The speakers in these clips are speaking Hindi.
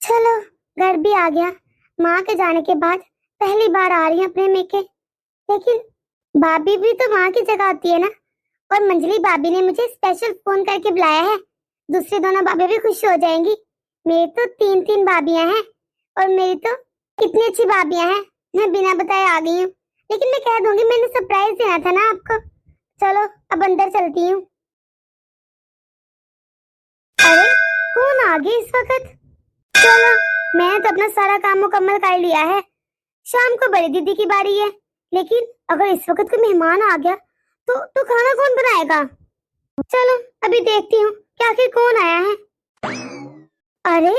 चलो, घर भी आ गया। माँ के जाने के बाद पहली बार आ रही है अपने मेके। लेकिन भाभी भी तो माँ की जगह आती है ना। और मंजली भाभी ने मुझे स्पेशल फोन करके बुलाया है। दूसरी दोनों भाभी भी खुश हो जाएंगी। मेरी तो तीन तीन भाभियां हैं और मेरी तो कितनी अच्छी भाभियां हैं। मैं बिना बताए आ गई हूँ। लेकिन मैं कह दूंगी मैंने सरप्राइज देना था ना आपको। चलो अब अंदर चलती हूँ। अरे कौन आ गई इस वक्त? चलो, मैंने तो अपना सारा काम मुकम्मल कर लिया है। शाम को बड़ी दीदी की बारी है। लेकिन अगर इस वक्त कोई मेहमान आ गया तो खाना कौन बनाएगा? चलो अभी देखती हूँ कि आखिर कौन आया है। अरे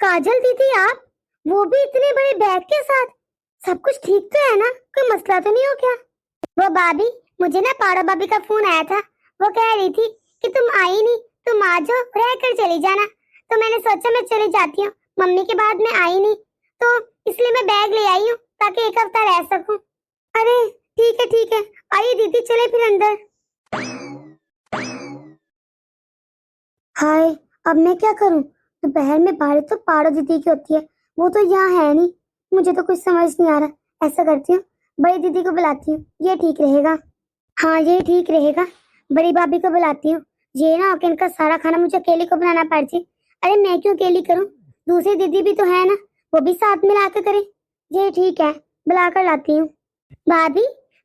काजल दीदी, आप वो भी इतने बड़े बैग के साथ। सब कुछ ठीक तो है ना? कोई मसला तो नहीं हो क्या? वो भाभी, मुझे ना पाड़ो भाभी का फोन आया था। वो कह रही थी कि तुम आई नहीं, तुम आ जाओ, रह कर चली जाना। तो मैंने सोचा मैं चली जाती हूँ। मम्मी के बाद मैं आई नहीं तो इसलिए मैं बैग ले आई हूँ ताकि एक हफ्ता रह सकूं। अरे ठीक है ठीक है, आइए दीदी चले फिर अंदर। हाय, अब मैं क्या करूं? दोपहर में बारिश तो पाड़ो दीदी की होती है। वो तो यहाँ है नहीं। मुझे तो कुछ समझ नहीं आ रहा। ऐसा करती हूँ, बड़ी दीदी को बुलाती हूँ, ये ठीक रहेगा। हाँ ये ठीक रहेगा। बड़ी भाभी को बुलाती हूँ। ये ना कि इनका सारा खाना मुझे अकेले को बनाना पड़ जाए। अरे मैं क्यों अकेली करूँ? दूसरी दीदी भी तो है ना, वो भी साथ में लाकर करे। ये ठीक है, बुलाकर लाती हूँ। भाभी,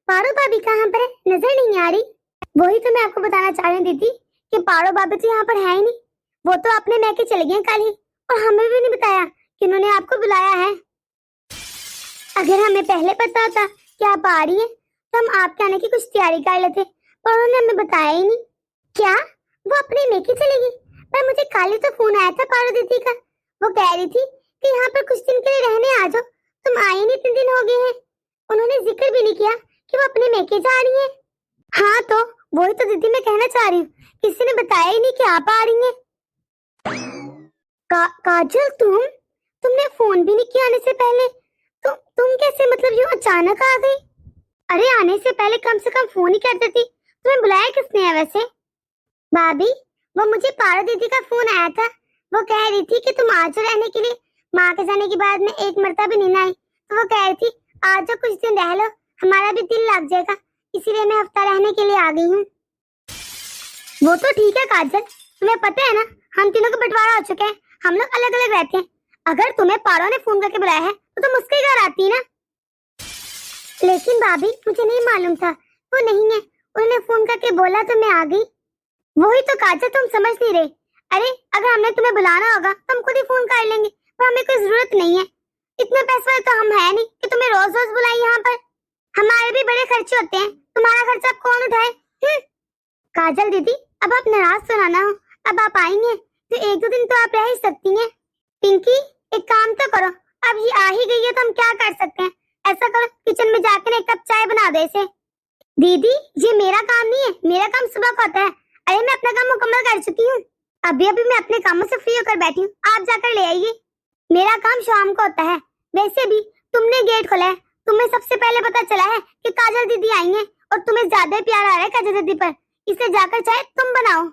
पारो भाभी कहाँ पर है? नजर नहीं आ रही। वही तो मैं आपको बताना चाह रही हूँ दीदी कि पारो भाभी तो यहाँ पर है ही नहीं। वो तो अपने मैके चले गए कल ही और हमें भी नहीं बताया कि उन्होंने आपको बुलाया है। अगर हमें पहले पता होता कि आप आ रही हैं तो हम आपके आने की कुछ तैयारी कर लेते, पर उन्होंने हमें बताया ही नहीं। क्या वो अपने मेके चलेगी? पर मुझे कल ही तो फोन आया था पारो दीदी का। वो कह रही थी कि यहाँ पर कुछ दिन के लिए रहने आ जाओ। तुम आए नहीं, इतने दिन हो गए हैं। उन्होंने जिक्र भी नहीं किया कि वो अपने मेके जा रही है। हाँ तो वही तो दीदी मैं कहना चाह रही हूँ, किसी ने बताया ही नहीं कि आप आ रही हैं। काजल, तुमने फोन भी नहीं किया आने से पहले। तुम कैसे, मतलब यूं अचानक आ गई? अरे आने से पहले कम से कम फोन ही कर देती। तुम्हें बुलाया किसने है वैसे? भाभी, वो मुझे पारो दीदी का फोन आया था। वो कह रही थी कि तुम आ जाओ रहने के लिए। माँ के जाने के बाद में एक मरतबा भी नहीं आई, तो वो कह रही थी आ जाओ, कुछ दिन रह लो, हमारा भी दिल लग जाएगा। इसीलिए मैं हफ्ता रहने के लिए आ गई हूँ। वो तो ठीक है काजल, तुम्हें पता है ना हम तीनों का बंटवारा हो चुका है। हम लोग अलग अलग रहते हैं। अगर तुम्हें पारो ने फोन करके बुलाया है तो तुम उसके घर आती ना। लेकिन भाभी, मुझे नहीं मालूम था वो नहीं है। उन्होंने फोन करके बोला तो मैं आ गई। वही तो काजल, तुम समझ नहीं रही। अरे अगर हमने तुम्हें बुलाना होगा तो हम खुद ही फोन कर लेंगे, पर हमें कोई जरूरत नहीं है। इतने पैसे वाले तो हम है नहीं कि तुम्हें रोज रोज बुलाए यहाँ पर। हमारे भी बड़े खर्चे होते हैं, तुम्हारा खर्चा अब कौन उठाए? काजल दीदी, अब आप नाराज तो ना हो। अब आप आएंगे तो एक दो दिन तो आप रह ही सकती हैं। पिंकी, एक काम तो करो, अब ये आ ही गई है तो हम क्या कर सकते हैं। ऐसा करो, किचन में जाकर एक कप चाय बना दो इसे। दीदी, ये मेरा काम नहीं है, मेरा काम सुबह का होता है। अरे मैं अपना काम मुकम्मल कर चुकी हूँ। अभी अभी मैं अपने कामों से फ्री होकर बैठी हूँ, आप जाकर ले आइए। मेरा काम शाम को होता है। वैसे भी तुमने गेट खोला है, तुम्हें सबसे पहले पता चला है कि काजल दीदी आई है और तुम्हें ज्यादा प्यार आ रहा है काजल दीदी पर, इसलिए जाकर चाय तुम बनाओ।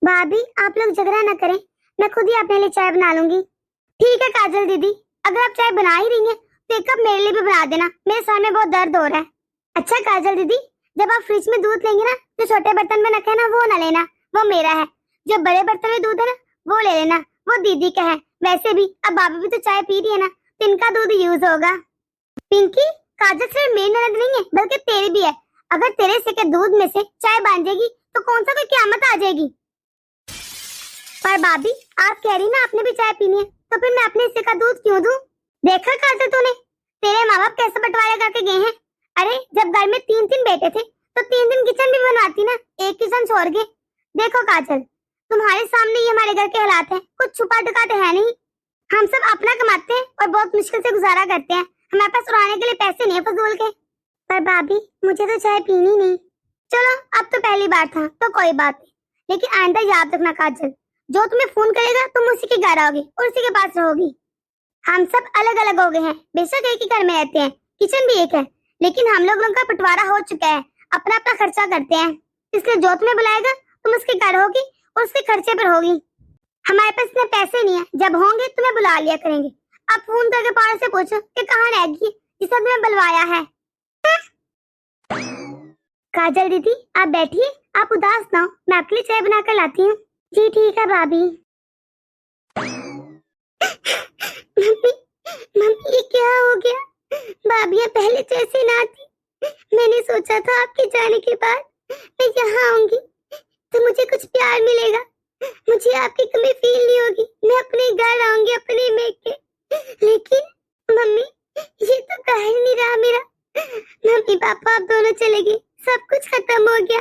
भाभी, आप लोग झगड़ा न करें, मैं खुद ही अपने लिए चाय बना लूंगी। ठीक है काजल दीदी, अगर आप चाय बना ही रही हैं तो एक कप मेरे लिए भी बना देना, मेरे सर में बहुत दर्द हो रहा है। अच्छा काजल दीदी, जब आप फ्रिज में दूध लेंगे ना, जो छोटे बर्तन में रखा है ना वो ना लेना, वो मेरा है। जो बड़े बर्तन में दूध है ना वो ले लेना, वो दीदी का है। वैसे भी अब भाभी भी तो चाय पी रही है ना, तो इनका दूध यूज होगा। पिंकी, काजल सिर्फ मेरी ननद नहीं है बल्कि तेरी भी है। अगर तेरे से के दूध में से चाय बन जाएगी तो कौन सा कोई क़यामत आ जाएगी। पर भाभी, आप कह रही ना आपने भी चाय पीनी है, तो फिर मैं अपने हिस्से का दूध क्यों दूं? देखा काजल तूने, तेरे माँ बाप कैसे बंटवारे करके गए हैं। अरे जब घर में तीन तीन बेटे थे तो तीन दिन किचन भी बनवाती ना, एक किचन छोड़ के। देखो काजल, तुम्हारे सामने ये हमारे घर के हालात हैं, कुछ छुपा टुकाते है नहीं। हम सब अपना कमाते हैं और बहुत मुश्किल से गुजारा करते हैं। हमारे पास उड़ाने के लिए पैसे नहीं है फजूल के। पर भाभी, मुझे तो चाय पीनी नहीं। चलो अब तो पहली बार था तो कोई बात नहीं, लेकिन आइंदा याद रखना काजल, जो तुम्हें फोन करेगा तुम उसी के घर आओगी और उसी के पास रहोगी। हम सब अलग अलग हो गए हैं, बेशक एक ही घर में रहते हैं, किचन भी एक है, लेकिन हम लोगों का बंटवारा हो चुका है, अपना अपना खर्चा करते हैं। इसलिए जो तुम्हें बुलाएगा तुम उसके घर होगी और उसके खर्चे पर होगी। हमारे पास इतने पैसे नहीं है, जब होंगे तुम्हें बुला लिया करेंगे। आप फोन करके पाड़े से पूछो कि कहाँ रहेगी जिसे तुम्हें बुलवाया है। काजल दीदी आप बैठिए, आप उदास ना हो, मैं आपके लिए चाय बना कर लाती हूँ। जी ठीक है भाभी। मम्मी मम्मी ये क्या हो गया? भाभी पहले जैसे ना थी। मैंने सोचा था आपके जाने के बाद मैं यहाँ आऊंगी तो मुझे कुछ प्यार मिलेगा, मुझे आपकी कमी फील नहीं होगी, मैं अपने घर आऊंगी अपने मेके। लेकिन मम्मी ये तो कह ही नहीं रहा मेरा। मम्मी पापा आप दोनों चले गए, सब कुछ खत्म हो गया।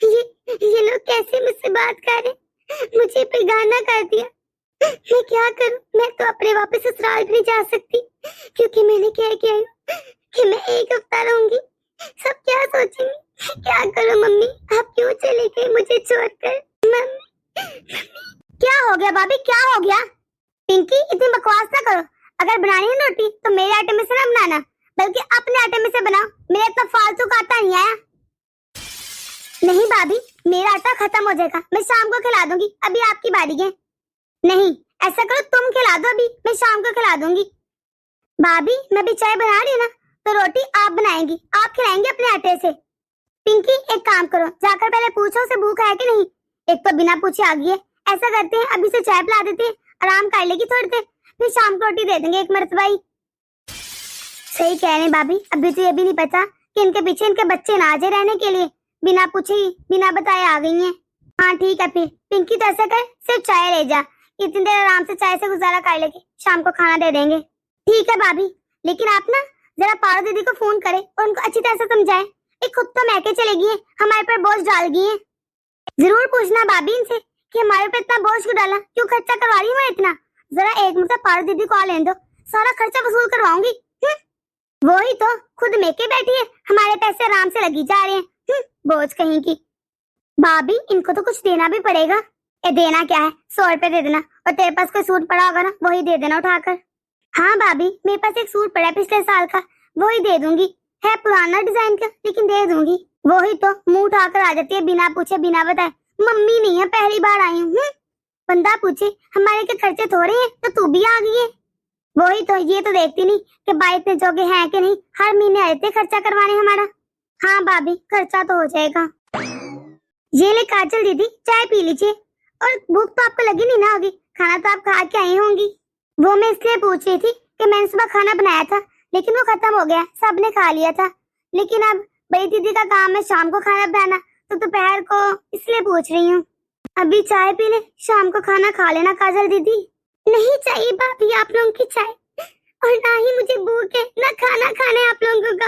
ये लोग कैसे मुझसे बात कर रहे, मुझे बेगाना कर दिया। मैं क्या करूं? मैं तो अपने वापस ससुराल भी नहीं जा सकती क्योंकि मैंने कह के आई कि मैं एक हफ्ता रहूंगी। सब क्या सोचेंगे? क्या करूं मम्मी, आप क्यों चले गए मुझे छोड़कर? मम्मी क्या हो गया भाभी, क्या हो गया? पिंकी इतनी बकवास ना करो, अगर बनानी है रोटी तो मेरे आटे में से ना बनाना, बल्कि अपने आटे में से बनाओ, मेरा इतना फालतू का आटा नहीं आया। नहीं भाभी मेरा आटा खत्म हो जाएगा, मैं शाम को खिला दूंगी, अभी आपकी बारी है। नहीं ऐसा करो तुम खिला दो, अभी मैं शाम को खिला दूंगी। भाभी मैं भी चाय बना रही हूँ ना, तो रोटी आप बनाएंगी, आप खिलाएंगे अपने आटे से। पिंकी एक काम करो, जाकर पहले पूछो उसे भूख है कि नहीं। एक तो बिना पूछे आ गई है। ऐसा करते हैं अभी से चाय पिला देते हैं, आराम कर लेगी थोड़ी देर, फिर शाम को रोटी दे देंगे एक मर्तबा ही। सही कह रहे हैं भाभी, अभी तो ये भी नहीं पता कि इनके पीछे इनके बच्चे ना आ जाए रहने के लिए, बिना पूछे ही बिना बताए आ गई हैं। हाँ ठीक है फिर पिंकी तो ऐसा कर, सिर्फ चाय ले जा, इतनी देर आराम से चाय से गुजारा कर लेंगे, शाम को खाना दे देंगे। ठीक है भाभी, लेकिन आप ना जरा पारो दीदी को फोन करें और उनको अच्छी तरह से समझाएं। एक खुद तो मैके चलेगी है, हमारे पर बोझ डाल गई है। जरूर पूछना भाभी इनसे कि हमारे पे इतना बोझ क्यों डाला, क्यों खर्चा करवा रही हूँ इतना। जरा एक मिनट पारो दीदी को लेने दो, सारा खर्चा वसूल करवाऊंगी। वो ही तो खुद मेके बैठी है, हमारे पैसे आराम से लगी जा रहे हैं। बोझ कहीं की। भाभी इनको तो कुछ देना भी पड़ेगा। ए देना क्या है, 100 रुपए दे देना, और तेरे पास कोई सूट पड़ा होगा ना वही दे देना उठाकर। हाँ भाभी मेरे पास एक सूट पड़ा है पिछले साल का, वही दे दूंगी, है पुराना डिजाइन का लेकिन दे दूंगी। वही तो मुंह उठाकर आ जाती है बिना पूछे बिना बताए, मम्मी नहीं है पहली बार आई हूँ। बंदा पूछे हमारे के खर्चे थोड़े हैं तो तू भी आ गई है। वही तो, ये तो देखती नहीं कि भाई इतने जोगे हैं कि नहीं, हर महीने आते खर्चा करवाने हमारा। हाँ भाभी खर्चा तो हो जाएगा। ये ले काजल दीदी चाय पी लीजिए, और भूख तो आपको लगी नहीं ना होगी, खाना तो आप खा के आई होंगी। वो मैं इसलिए पूछ रही थी कि मैंने सुबह खाना बनाया था लेकिन वो खत्म हो गया, सबने खा लिया था। लेकिन अब बड़ी दीदी का काम है शाम को खाना बनाना, तो दोपहर को इसलिए पूछ रही हूँ। अभी चाय पी ले, शाम को खाना खा लेना काजल दीदी। नहीं चाहिए भाभी आप लोगों की चाय, और ना ही मुझे भूख है, ना खाना खाने आप लोगों का।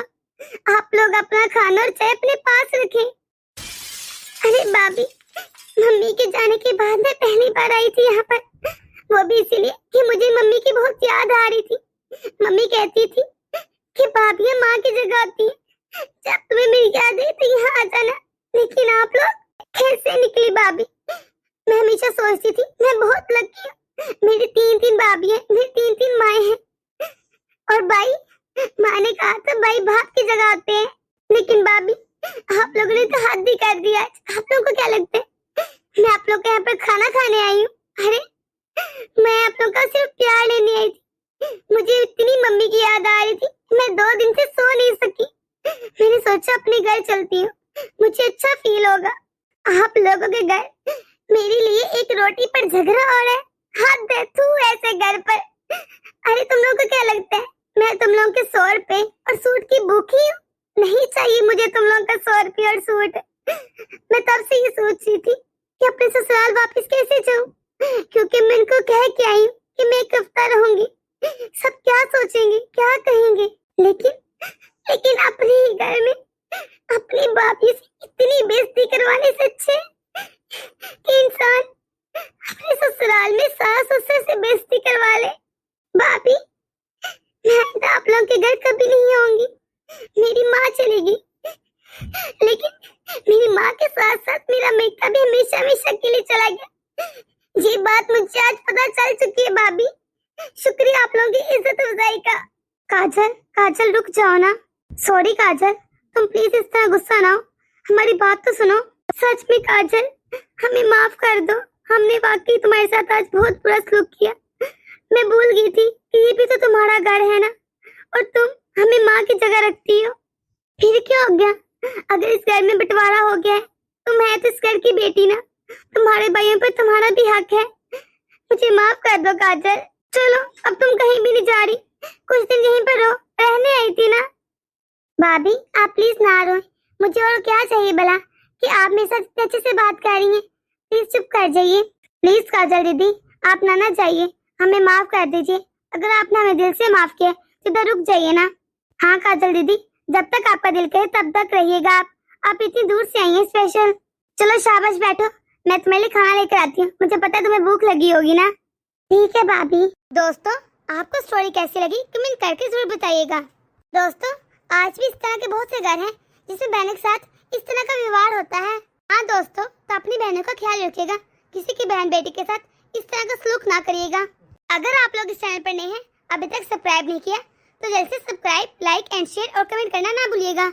आप लोग अपना खाना और चाय अपने पास रखें। अरे भाभी मम्मी के जाने के बाद मैं पहली बार आई थी यहाँ पर, वो भी इसीलिए कि मुझे मम्मी की बहुत याद आ रही थी। मम्मी कहती थी कि भाभी माँ की जगह आती है, जब तुम्हें मेरी याद आई तो यहाँ आ जाना। लेकिन आप लोग कैसे निकली भाभी? मैं हमेशा सोचती थी मैं बहुत लकी हूँ, मेरी 3 भाभी हैं, मेरी 3 माएँ हैं। और भाई, माँ ने कहा था भाई बाप की जगह आते हैं, लेकिन भाभी आप लोगों ने तो हद ही कर दिया। आप लोगों को क्या लगता है मैं आप लोग के यहाँ पर खाना खाने आई हूँ? अरे मैं आप लोगों का सिर्फ प्यार लेने आई थी। मुझे इतनी मम्मी की याद आ रही थी, मैं 2 दिन से सो नहीं सकी। मैंने सोचा अपने घर चलती हूँ, मुझे अच्छा फील होगा। आप लोगों के घर मेरे लिए एक रोटी पर झगड़ा हो रहा है, हाथ दे तू ऐसे घर पर। अरे तुम लोगों को क्या लगता है मैं तुम लोगों के 100 रुपए और सूट की भूखी हूँ? नहीं चाहिए मुझे तुम लोगों का 100 रुपये और सूट। मैं तब से ये सोच रही थी कि अपने ससुराल वापस कैसे जाऊं, क्योंकि मैं इनको कह के आई हूँ कि मैं एक हफ्ता रहूंगी। सब क्या सोचेंगे, क्या कहेंगे, लेकिन अपने ही घर में अपनी भाभी से इतनी बेइज्जती करवाने से अच्छे कि इंसान अपने ससुराल में सास ससुर से बेइज्जती करवा ले। भाभी मैं आप लोगों के घर कभी नहीं आऊंगी, मेरी माँ चलेगी, लेकिन मेरी माँ के साथ साथ मेरा मेका भी हमेशा हमेशा के लिए चला गया। ये बात मुझे आज पता चल चुकी है भाभी, शुक्रिया आप लोगों की इज्जत अफजाई का। काजल रुक जाओ ना। सॉरी काजल, तुम प्लीज इस तरह गुस्सा ना हो, हमारी बात तो सुनो। सच में काजल हमें माफ कर दो, हमने वाकई तुम्हारे साथ आज बहुत बुरा सलूक किया। मैं भूल गई थी कि ये भी तो तुम्हारा घर है ना, और तुम हमें माँ की जगह रखती हो। फिर क्या हो गया? अगर इस घर में बंटवारा हो गया है, तुम है तो इस घर की बेटी ना, तुम्हारे भाइयों पर तुम्हारा भी हक है। मुझे माफ कर दो काजल। चलो अब तुम कहीं भी नहीं जा रही, कुछ दिन यहीं पर रहो, रहने आई थी ना। भाभी आप प्लीज ना रो, मुझे और क्या चाहिए भला कि आप मेरे साथ इतने अच्छे से बात कर रही हैं। प्लीज चुप कर जाइए। प्लीज काजल दीदी आप ना जाइए, हमें माफ कर दीजिए। अगर आपने हमें दिल से माफ किया तो इधर रुक जाइए ना। हाँ काजल दीदी, जब तक आपका दिल करे तब तक रहिएगा। आप इतनी दूर से आई हैं स्पेशल। चलो शाबाश बैठो, मैं तुम्हारे लिए खाना लेकर आती हूँ, मुझे पता है तुम्हें भूख लगी होगी ना। ठीक है भाभी। दोस्तों आपको स्टोरी कैसी लगी कमेंट करके जरूर बताइएगा। दोस्तों आज भी इस तरह के बहुत से घर हैं जिसमें बहनों के साथ इस तरह का व्यवहार होता है। हाँ दोस्तों, तो अपनी बहनों का ख्याल रखिएगा, किसी की बहन बेटी के साथ इस तरह का सलूक ना करिएगा। अगर आप लोग इस चैनल पर नए हैं, अभी तक सब्सक्राइब नहीं किया, तो जल्द से सब्सक्राइब, लाइक एंड शेयर और कमेंट करना ना भूलिएगा।